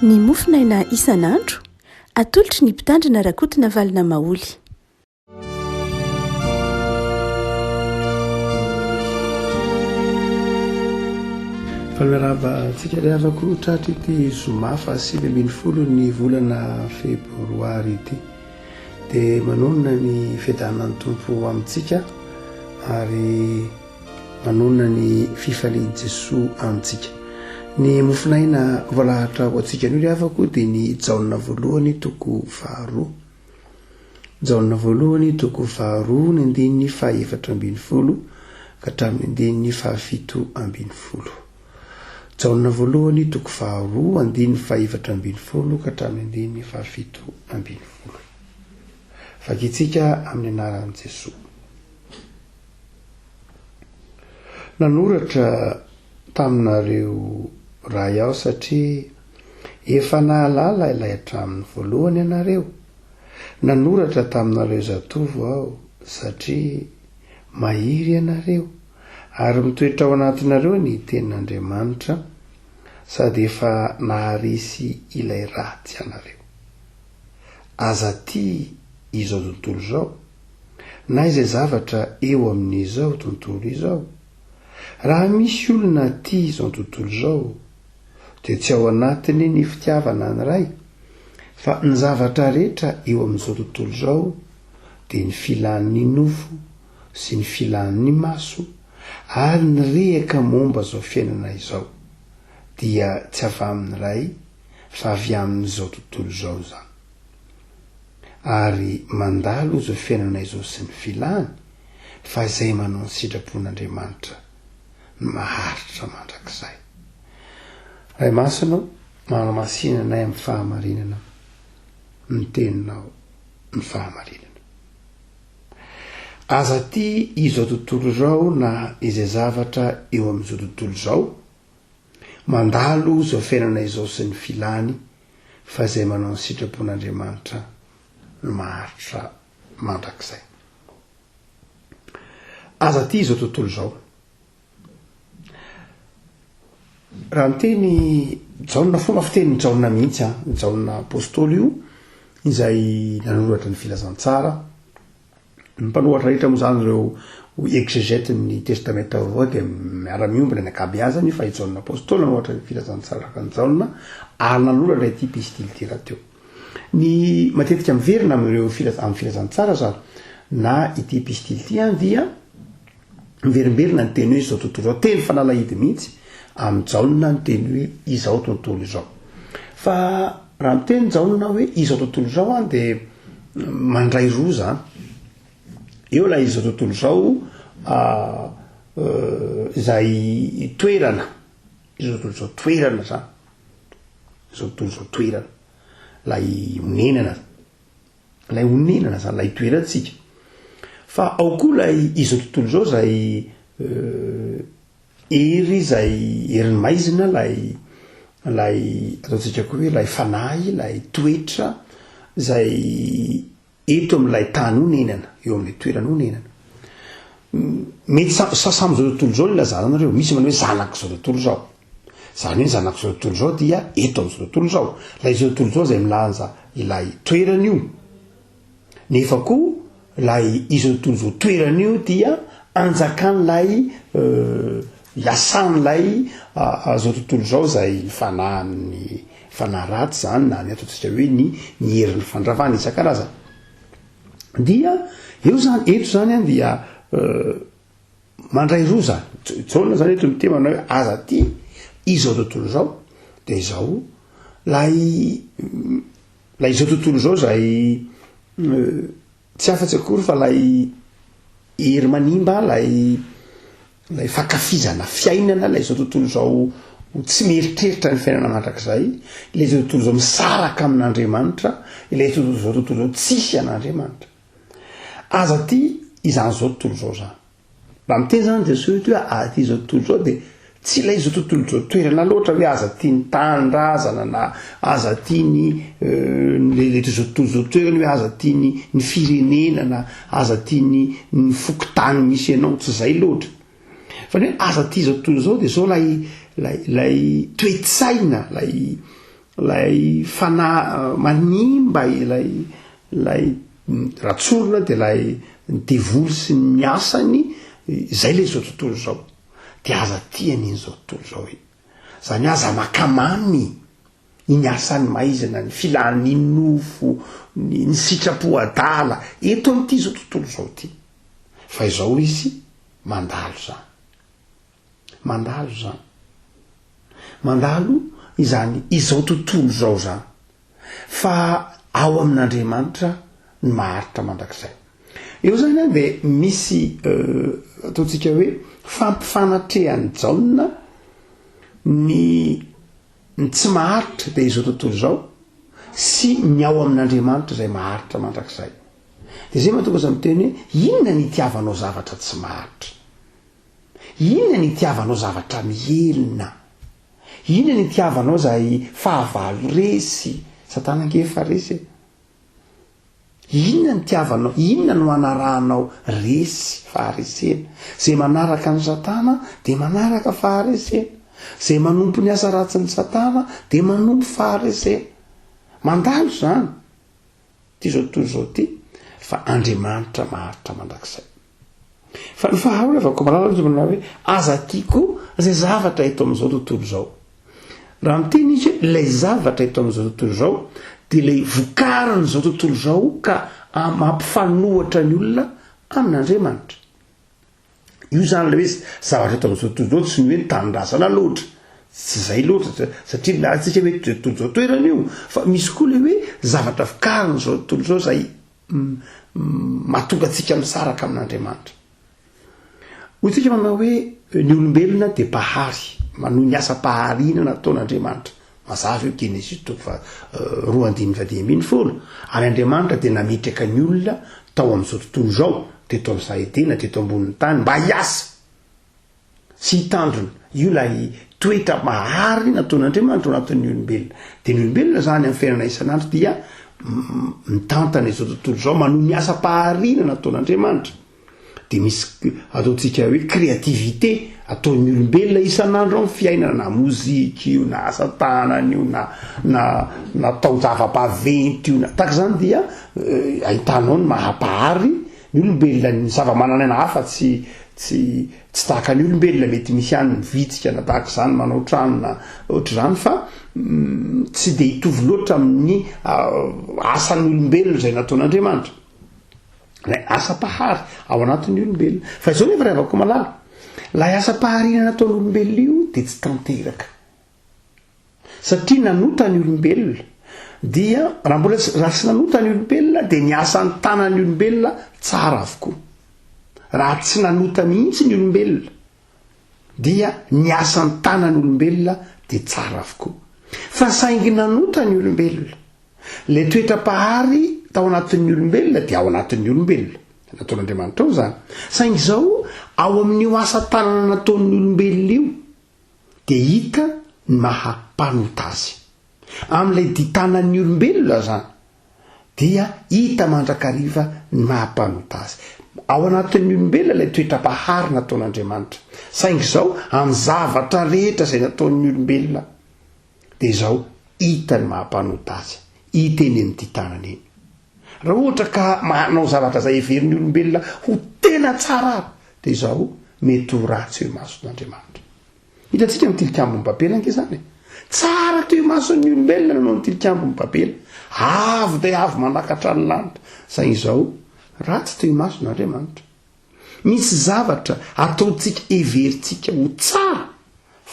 ny mofinaina isan'andro atolotry ny mpitandrina rakotina valina maoly. Falmeraba tsika ry havako tratra ity zoma fa 2010 ny volana febroary ity dia manonona ny fiadanan'ny tompo amintsika ary manonona ny fifalian'i Jesoa amintsika. Ny mofinaina voalahatra ho antsika ry havako dia ny jaona voalohany toko 2 jaona voalohany toko 2 ny andininy 412 ka hatramin'ny andininy 712. Jaona voalohany toko 2 andininy 412 ka hatramin'ny andininy 712. Vakitsika amin'ny anaran'i Jesoa. Nanoratra taminareo raha aho satria efa nahalala ilay hatramin'ny voalohany ianareo. Nanoratra taminareo zatovo aho satria mahiry ianareo ary mitoetra ao anatinareo ny tenin'Andriamanitra sady efa naharisy ilay ratsy ianareo. Aza ty izao tontolo izao na izay zavatra eo amin'izao tontolo izao. Raha misy olona ty izao tontolo izao dia tsy ao anatiny ny fitiavana ny ray, fa ny zavatra rehetra eo amin'izao tontolo izao dia ny filan'ny nofo sy ny filan'ny maso ary ny rehaka momba izao fiainana izao dia tsy avy amin'ny ray fa avy amin'izao tontolo izao zany. Ary mandalo izao fiainana izao sy ny filany fa izay manao ny sitrapon'Andriamanitra ny maharitra mandrakizay. Ray masina manao masinanay amin'ny fahamarinana ny teninao ny fahamarinana. Aza ty izao tontolo izao na izay zavatra eo amin'izao tontolo izao mandalo izao fiainana izao sy ny filany fa izay manao ny sitrapon'Andriamanitra ny maharitra mandrakizay. Aza ty izao tontolo izao. Raha miteny jaona fomba fiteny jaona mihitsy jaona apôstôly io izay nanoratra ny filazantsara. Ny mpanoratra rehetra moa zany ireo exégète ny testamenta vaovao dia miara-miombina ny ankabeazany fa i jaona apôstôly nanoratra ny filazantsara ka ny jaona ary nanoratra ity epistily ity rahateo. Ny matetika miverina amin'ireo amin'ny filazantsara zany na ity epistily ity dia miverimberina ny teny hoe izao tontolo izao, teny fanalahidy mihitsy amin'ny jaona ny teny hoe izao tontolo izao. Fa raha miteny jaona hoe izao tontolo izao dia mandray roa zany. Eo la izao tontolo izao izay toerana, izao tontolo izao toerana zany, izao tontolo izao toerana, lay onenana zany, lay toerantsika. Fa ao koa lay izao tontolo izao zay ery zay erin'ny maizina, lay ataontsika koa hoe lay fanahy, lay toetra zay eto amin'ilay tany honenana, eo amin'ilay toerana honenana. Mety samy zao tontolo izao ilazana anareo, misy manao hoe zanak'izao tontolo izao. Zany hoe zanak'izao tontolo izao dia eto amin'izao tontolo izao. Lay izao tontolo izao zay milanja ilay toerana io. Nefa koa lay izao tontolo izao toerana io dia anjakan'ilay iasan'ilay zao tontolo izao zay fanahy ratsy zany na ny ataontsika hoe ny herin'ny fandravana isan-karazany. Dia eo zany eto zany dia mandray roa zany. Jaona zany eto miteny manao hoe aza ty izao tontolo izao dia izao lay izao tontolo izao zay tsy afa-tsy akory fa lay hery manimba, lay fakafizana fiainana, lay izao tontolo izao tsy mieritreritra ny fiainana mandrakizay, ilay izao tontolo izao misaraka amin'Andriamanitra, ilay izao tontolo izao tsisy an'Andriamanitra. Aza ty izany izao tontolo izao zany. Raha miteny zany Jesosy hoe aza ty izao tontolo izao dia tsy ilay izao tontolo izao toerana loatra hoe aza ty ny tanindrazana na aza ty ny izao tontolo izao toerana hoe aza ty ny firenena na aza ty ny fokotany misy ianao, tsy izay loatra. Fa hoe aza ty izao tontolo izao dia izao lay toe-tsaina, lay lay manimba lay ratsorona de lay devoly sy ny miasany zay le zao tontolo zao de aza tiany iny zao tontolo zao i zany aza makamamy iny asany maizana ny filany nofo ny sitrapo adala eto am'ty zao tontolo zao ty fa izao izy mandalo izany izao tontolo zao zany fa ao amin'Andriamanitra ny maharitra mandrakizay eo zany a de misy ataontsika hoe fampifanatrehan'ny jaona ny tsy maharitra de izao tontolo zao sy ny ao amin'Andriamanitra zay maharitra mandrakizay de zay mahatonga azy miteny hoe inona ny itiavanao zavatra tsy maharitra, inona ny itiavanao zavatra mielina, inona ny itiavanao zay fahavalo resy satana ngefa resy inona ny tiavanao, inona no anarahanao resy faharesena zay manaraka ny satana de manaraka faharesena, zay manompo ny asa ratsy ny satana de manompo faharesena mandalo zany ty zao tontolo zao ty fa Andriamanitra maharitra mandrakizay fa ny fahaolevako malala izy manao hoe aza tiako zay zavatra eto am'izao tontolo zao raha miteny izy lay zavatra eto am'izao tontolo zao de lay vokariny zao tontolo zao ka mampifanohatra ny olona amin'Andriamanitra io zany le hoe zavatra eto am'izao tontolo zao tsy ny hoe tanindrazana loatra tsy zay loatra satria latsika hoe tontolo zao toerana io fa misy koa le hoe zavatra vokariny zao tontolo zao zay mahatonga atsika misaraka amin'Andriamanitra hotsika manao hoe ny olombelona de pahary manohy ny asa paharina nataon'Andriamanitra mazava eo Genesis 2:10 ary Andriamanitra de nametraka ny olona tao am'izao tontolo zao teto am'izay edena teto ambonin'ny tany mba hiasa sy hitandrona io lay toetra mahary nataon'Andriamanitra ao anatin'ny olombelona de ny olombelona zany amin'ny fiainana isan'andro dia mitantana izao tontolo zao manohy ny asa paharina nataon'Andriamanitra de misy ataontsika hoe créativité ataon'ny olombelona isan'andro amin'ny fiainana na mozika io na asa tanana io na taozava-baventy io na taka zany dia ahitanao ny mahapahary ny olombelona ny zava-manan'aina hafa tsy tahaka ny olombelona mety misy any vitsika na tahaka zany manao trano na ohatr' zany fa tsy de hitovy loatra amin'ny asan'ny olombelona zay nataon'Andriamanitra lay asa pahary ao anatin'ny olombelona fa izao nefa ravako malala lay asa paharina nataon'ny olombelona io de tsy tanteraka satria nanota ny olombelona dia raha mbola raha tsy nanota ny olombelona de ny asan'ny tanan'ny olombelona tsara avokoa raha tsy nanota mihitsy ny olombelona dia ny asan'ny tanan'ny olombelona de tsara avokoa fa saingy nanota ny olombelona le toetra-pahary tao anatin'ny olombelona de ao anatin'ny olombelona nataon'Andriamanitra ao zany saingy zao ao amin'io asa tanana nataon'ny olombelona io de hita ny mahampanota azy amin'ilay ditanan'ny olombelona zany dia hita mandrakariva ny mahampanota azy ao anatin'ny olombelona lay toetra-pahary nataon'Andriamanitra saingy zao amin'ny zavatra rehetra zay nataon'ny olombelona de zao hita ny mahampanota azy hita eny amin'ny ditanany eny raha ohatra ka manao zavatra zay everin'ny olombelona ho tena tsara de zao mety ho ratsy eo mason'Andriamanitra hitantsika ny tilikambon'ny papela anke zany tsara teo mason'ny olombelona nanao ny tilikambon'ny papela avo de avo manakatra ny lanitra saingy zao ratsy teo mason'Andriamanitra misy zavatra ataontsika everintsika ho tsara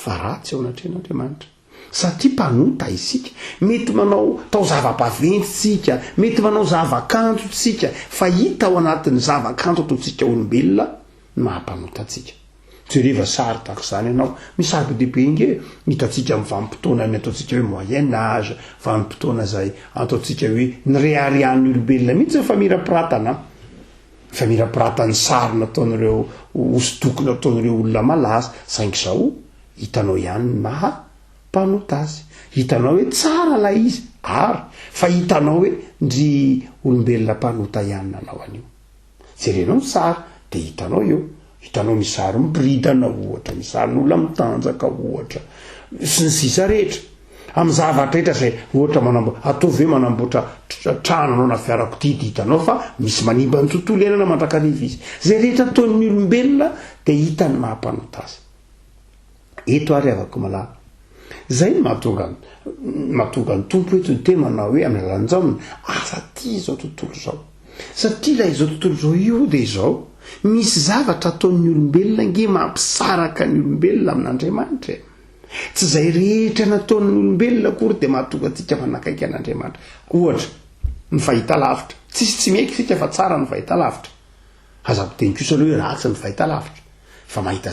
fa ratsy ao anatrehan'Andriamanitra satria mpanota isika mety manao tao zava-baventy tsika mety manao zava-kanto tsika fa hita ao anatin'ny zava-kanto ataontsika olombelona mahampanota atsika jereva sary tahaka zany ianao misary dehibe inge hitatsika amin'ny vanim-potoana ny ataontsika hoe moyen âge vanim-potoana zay ataontsika hoe ny rearian'ny olombelona mihitsy fa mirapiratana fa mirapiratany sary nataon'ireo hosodoko nataon'ireo olona malaza saingy zao hitanao ihany ny mahampanota azy hitanao hoe tsara la izy ary fa hitanao hoe ndry olombelona mpanota ihany nanao an'io jerenao ny sary de hitanao eo hitanao misary mibiridana ohatra misary n'olona mitanjaka ohatra sy ny sisa rehetra amin'ny zavatra rehetra zay ohatra ataovy hoe manamboatra trano anao na fiarakodia hitanao fa misy manimba ny tontolo iainana mandrakariva izy zay rehetra ataon'ny olombelona dia hitany mahampanota azy eto ary avako malala zay mahatonga ny tompo eto ny temanao hoe amin'ny alalanjaona asa ty izao tontolo zao satria la izao tontolo zao io dia izao misy zavatra ataon'ny olombelona nge mampisaraka ny olombelona amin'Andriamanitra tsy zay rehetra nataon'ny olombelona akory dia mahatonga antsika manakaiky an'Andriamanitra ohatra ny fahitalavitra tsy maiky sika fa tsara ny fahitalavitra aza-piteny kosa aloha hoe ratsy ny fahitalavitra fa mahita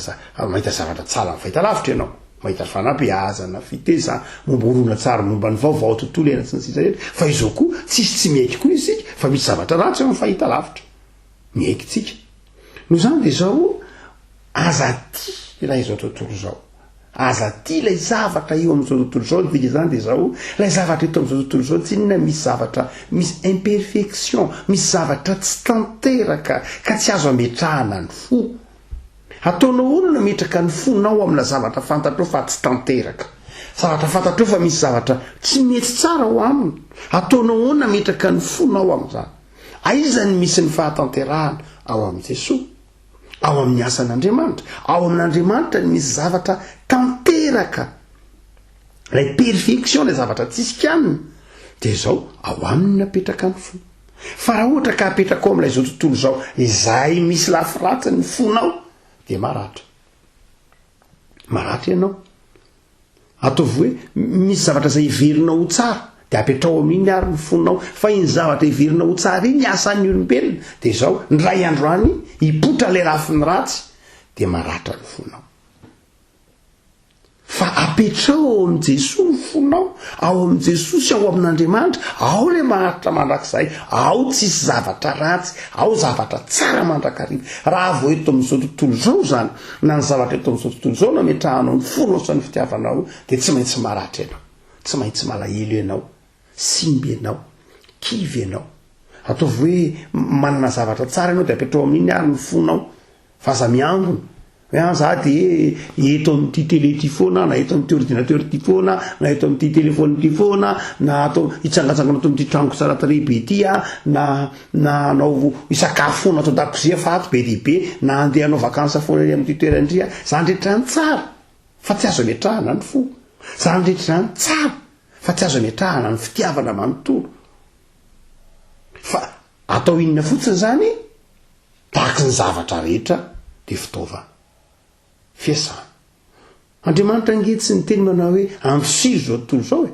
zavatra tsara ny fahitalavitra ianao mahita fanabeazana fitezana momborona tsara momba ny vaovao tontolo iaina sy ny sisa rehetra fa izao koa tsy maiky koa isika fa misy zavatra ratsy eo amin'ny fahitalavitra miaiky tsika no zany dia zao aza ty raha izao tontolo zao aza ty lay zavatra eo amin'izao tontolo zao dika zany dia zao lay zavatra eto amin'izao tontolo zao tsy inona misy zavatra misy imperfection misy zavatra tsy tanteraka ka tsy azo ametrahana ny fo ataonao olona metraka ny fonao amina zavatra fantatrao fa tsy tanteraka zavatra fantatrao fa misy zavatra tsy mety tsara ho aminy ataonao olona metraka ny fonao amin'izany aizany misy ny fahatanterahana ao amin'i Jesosy ao amin'ny asan'Andriamanitra ao amin'Andriamanitra ny misy zavatra tanteraka lay perfection lay zavatra tsisikyanina dia zao ao aminy napetraka ny fo fa raha ohatra ka apetraka ao amin'ilay zao tontolo zao izay misy lafiratsy ny fonao dia maratra ianao ataovy hoe misy zavatra zay iverinao ho tsara dia apetrao amin'iny ary ny fonao fa iny zavatra iverinao ho tsara iny asan'ny olombelona dia zao ny ray androany hipotra lay rafiny ratsy dia maratra ny fonao fa apetrao ao amin'i Jesosy ny fonao ao amin'i Jesosy ao amin'Andriamanitra ao lay maharitra mandrakizay ao tsisy zavatra ratsy ao zavatra tsara mandrakariva raha vao eto amin'izao tontolo zao zany na ny zavatra eto amin'izao tontolo zao nametrahanao ny fonao sy ny fitiavanao dia tsy maintsy maratra ianao tsy maintsy malahelo ianao simby ianao kivy ianao ataovy hoe manana zavatra tsara ianao dia apetrao amin'iny ary ny fonao fa aza miangona hoe za dia eto amin'ity télé ty foana na eto amin'ity ordinateur ty foana na eto amin'ity téléphone ty foana na atao hitsangatsangana ato amin'ity trango tsara tarehibe ty na anao isakafo foana atao dakozia fato be dehibe na andeha anao vakansa foana amin'ity toerandria zany rehetra ny tsara fa tsy azo ametrahana ny fo zany rehetra ny tsara fa tsy azo ametrahana ny fitiavana manontolo fa atao inona fotsiny zany tahaky ny zavatra rehetra dia fitaovana fiasana Andriamanitra angetsy ny teny manao hoe ampisiro zao tontolo zao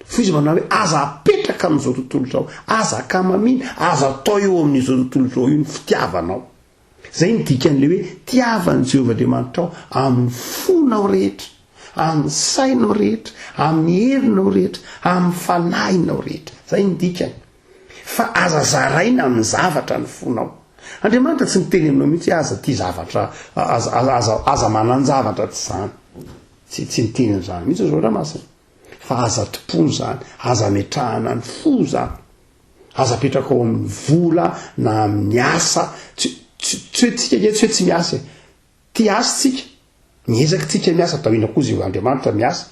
fa izy manao hoe aza apetraka amin'izao tontolo zao aza kamamina aza atao eo amin'izao tontolo zao io ny fitiavanao zay ny dikan'le hoe tiavan'i Jehovah Andriamanitra ao amin'ny fonao rehetra amin'ny sainao rehetra amin'ny herinao rehetra amin'ny fanahinao rehetra zay ny dikany fa aza zaraina amin'ny zavatra ny fonao Andriamanitra tsy miteny aminao mihitsy aza ty zavatra aza manan-javatra tsy zany tsy miteny amin'izany mihitsy zao raha masina fa aza tompony zany aza metrahana ny fo zany aza petraka ao amin'ny vola na amin'ny asa tsy hoe tsy miasa ty asa tsika miezaka tsika miasa atao ina koa izy Andriamanitra miasa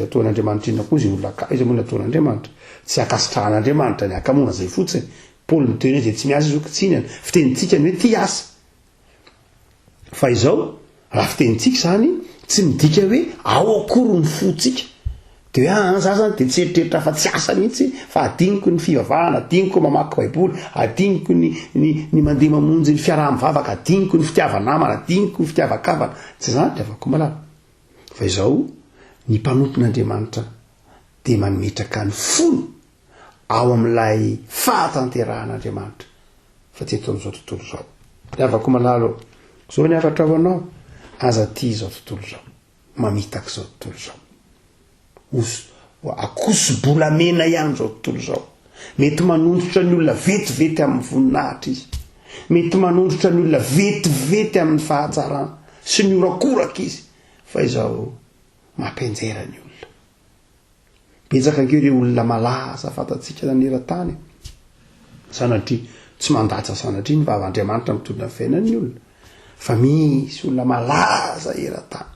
ataon'Andriamanitra ina koa izy olona ka izy moa ataon'Andriamanitra tsy akasitrahan'Andriamanitra ny akamona zay fotsiny Paul miteny zay tsy miasa izy okitsinana fitenitsika ny hoe ty asa fa izao raha fitenitsika zany tsy midika hoe ao akory ny fotsika dia hoe za zany dia tsy eritreritra fa tsy asa mihitsy fa adiniko ny fivavahana adiniko mamaky baiboly adiniko ny mandeha mamonjy ny fiaraha-mivavaka adiniko ny fitiavanamana adiniko ny fitiavakavana tsy zany dia avako malala fa izao ny mpanompon'Andriamanitra dia mametraka ny fony ao amin'ilay fahatanteran'Andriamanitra fa tsy eto amin'izao tontolo zao dia avako malala zao ny afatra ao anao aza ty izao tontolo zao mamitaka izao tontolo zao akoso-bolamena ihany zao tontolo zao mety manondrotra ny olona vetivety amin'ny voninahitra izy mety manondrotra ny olona vetivety amin'ny fahatsarana sy ny orakoraka izy fa izao mampianjera ny olona betsaka ankeo ireo olona malaza fatatsika naneran-tany sanatria tsy mandatsa sanatria ny vav'Andriamanitra mitondra ny fiainan'ny olona fa misy olona malaza eran-tany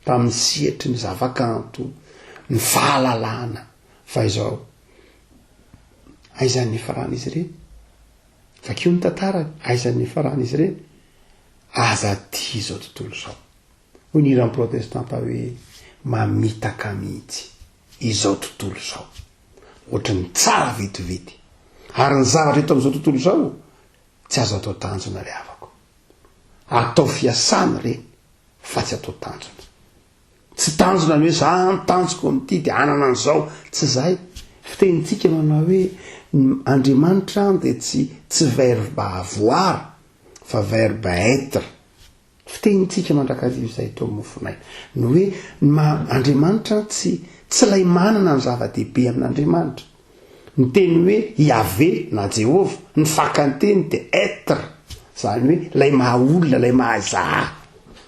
tamin'ny sihetry ny zavakanto ny fahalalana fa izao aizan'ny farana izy ireny vakeo ny tantarany aizan'ny farana izy ireny aza ty zao tontolo zao hoy ny iran'ny protestanta hoe mamitaka mihitsy izao tontolo zao ohatra ny tsara vetivety ary ny zavatra eto am'izao tontolo zao tsy azo atao tanjona ry avako atao fiasana reny fa tsy atao tanjona tsy tanjona ny hoe za nytanjoko amity de anana an'izao tsy zay fitenitsika manao hoe Andriamanitra de tsy verbe avoir fa verbe être fitenitsika mandrakarivo zay to mofonaina no hoe Andriamanitra tsy lay manana ny zava-dehibe amin'Andriamanitra ny teny hoe Yahvé na Jehova ny fakanteny de être zany hoe lay maha olona lay maha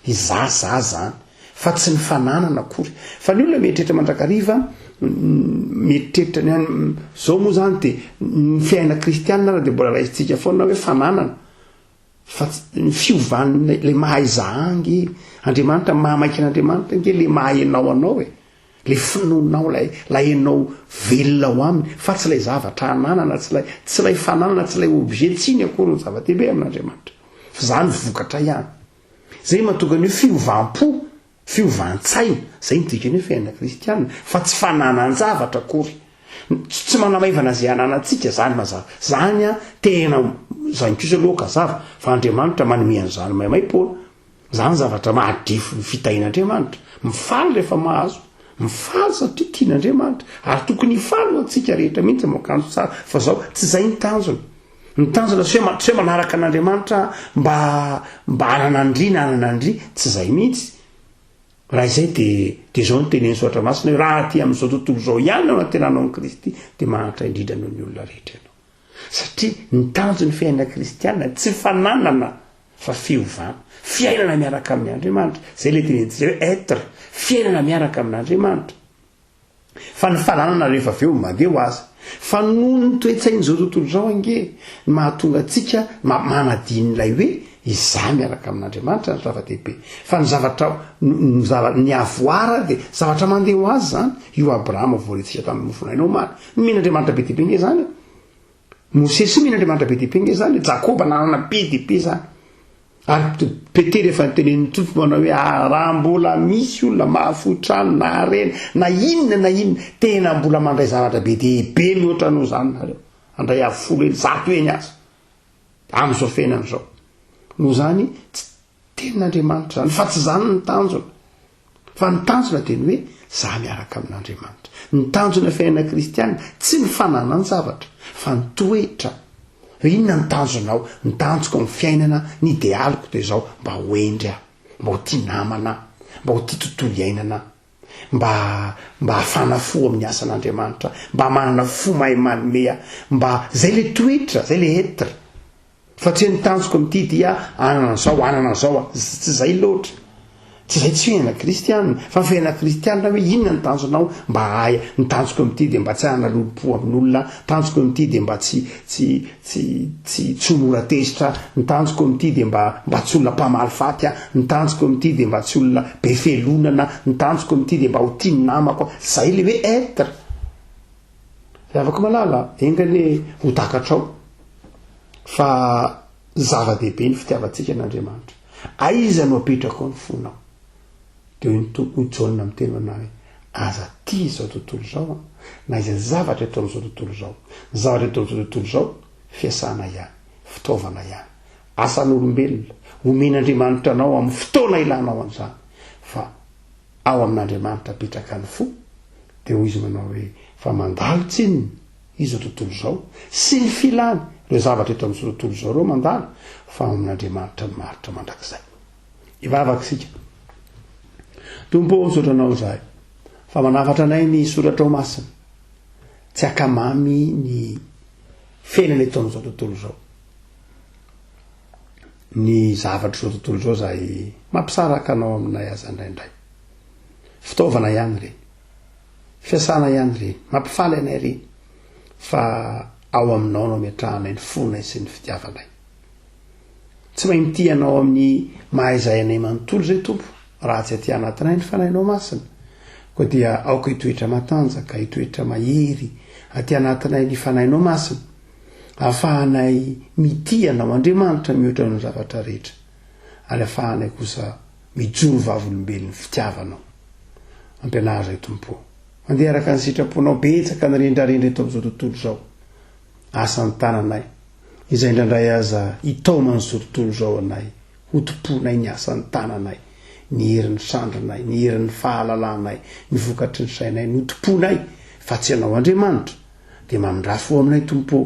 iza zany fa tsy ny fananana akory fa ny olona mieritreritra mandrakariva mieritreritra zao moa zany de ny fiaina kristianina raha de mbola raisitsika foana hoe fananana fa ny fiovan'ny le maha izahangy Andriamanitra mahamaiky an'Andriamanitra nge le maha enao anao le finonao la enao velona ao aminy fa tsy lay zavatra ananana tsy lay fananana tsy lay objet tsiny akory ny zava-dehibe amin'Andriamanitra fa zany vokatra ihany zay mahatonga ny fiovantsaina zay nidikany hoe fiaina kristianina fa tsy fanananjavatra akory tsy manamaivana zay ananantsika zany mazava zany a tena zany kosa loka zava fa Andriamanitra manome an'izany maimaipoana zany zavatra mahadifo ny fitahin'Andriamanitra mifaly rehefa mahazo mifaly satria tian'Andriamanitra ary tokony hifaly atsika rehetra mihitsy makanjo tsara fa zao tsy zay nytanjona sy hoe manaraka an'Andriamanitra mba ananandry tsy zay mihitsy raha izay de zao ny teneny soatra masina hoe raha ty am'izao tontolo zao ihany ao natenanao ny Kristy de mahantra indrindra noho ny olona rehetra ianao satria ny tanjony fiaina kristianina tsy fananana fa fiainana miaraka amin'ny Andriamanitra zay le tenentsika hoe être fiainana miaraka amin'Andriamanitra fa ny fananana rehefa aveo mandeha ho azy fa noho ny toetsain'izao tontolo zao ange mahatonga atsika manadin'ilay hoe iza miaraka amin'Andriamanitra ny zava-dehibe fa ny avoara de zavatra mandeha ho azy zany io Abrahama voarentsika tamin'ny mofonainao maly mihin'Andriamanitra be dehibe nge zany Mosesy mihin'Andriamanitra be dehibe nge zany Jakoba nanana be dehibe zany ary Petera efa nytenen'ny tompo manao hoe raha mbola misy olona mahafotrano na arena na inona tena mbola mandray zavatra be dehibe mihoatra no zany nareo andray avy 10 zato eny azy am'izao fiainan'izao no zany tsy tenin'Andriamanitra zany fa tsy zany ny tanjona fa ny tanjona de ny hoe za miaraka amin'Andriamanitra ny tanjona fiaina kristianina tsy ny fananana ny zavatra fa ny toetra inona ny tanjonao ny tanjoko amin'ny fiainana ny idealiko de zao mba hoendry mba ho tia namana mba ho tia tontolo iainana mba hafana fo amin'ny asan'Andriamanitra mba manana fo mahay manome mba zay le toetra zay le être fa tsy ny tanjoko amity dia anana zao tsy zay loatra tsy zay tsy fiaina kristianina fa fiaina kristianina hoe inona ny tanjonao mba hay ny tanjoko amity de mba tsy hana lolopo amin'olona tanjoko amity de mba tsy mora tezitra ny tanjoko amity de mba tsy olona mpamaly faty ny tanjoko amity de mba tsy olona be felonana ny tanjoko amity de mba ho tia ny namako zay le hoe être afaka malala engane ho takatrao fa zava-dehibe ny fitiavantsika an'Andriamanitra aiza no apetraka ao ny fonao de hoy Jaona amin'ny teny manao hoe aza ty zao tontolo zao na iza zavatra eto am'izao tontolo zao zavatra eto am'izao tontolo zao fiasana ihany fitaovana ihany asan'olombelona omen'Andriamanitra anao amin'ny fotoana ilanao an'izany fa ao amin'Andriamanitra apetraka ny fo de hoy izy manao hoe fa mandalo tsininy izao tontolo zao sy ny filany reo zavatra eto am'izao tontolo zao reo mandalo fa amin'Andriamanitra ny maritra mandrakizay ivavaka sika tompo sotranao zahay fa manafatra anay ny soratra ao masina tsy akamamy ny fiainana eto am'izao tontolo zao ny zavatra zao tontolo zao zay mampisaraka anao aminay aza indraindray fitaovana ihany reny fiasana ihany reny mampifaly anay reny fa ao aminao no miatrahanay ny fonay sy ny fitiavanay tsy mahay mity anao amin'ny mahaizay anay manontolo zay tompo raha tsy aty anatinay ny fanainao masina koa dia aoka hitoetra matanjaka, hitoetra mahery aty anatinay ny fanahinao masina, ahafahanay mitianao Andriamanitra mihoatra ny zavatra rehetra, ary ahafahanay kosa mijoro vavolombelon'ny fitiavanao. Ampianarizay Tompo, mandeha araka ny sitraponao betsaka ny rendrarendra eto amin'izao tontolo izao, asa ny tananay izay indrandray aza hitao man'izao tontolo izao anay, hotomponay ny asa ny tananay, ny herin'ny sandrinay, ny herin'ny fahalalanay, ny vokatry ny sainay, ny hotomponay fa tsy ianao Andriamanitra, dia mandrafo aminay Tompo,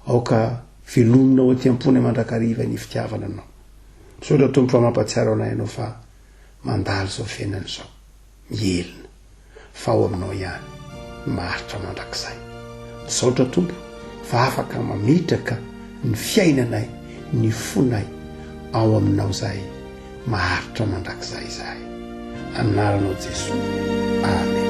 aoka velominao aty am-pony mandrakariva ny fitiavana anao. Saotra Tompo fa mampatsiaro anay ianao fa mandalo izao fiainana izao, mielina fa ao aminao ihany maharitra mandrakizay. Saotra Tompo fa afaka mametraka ny fiainanay, ny fonay ao aminao zay maharitra mandrakizay zay. Anaranao Jesosy. Amen.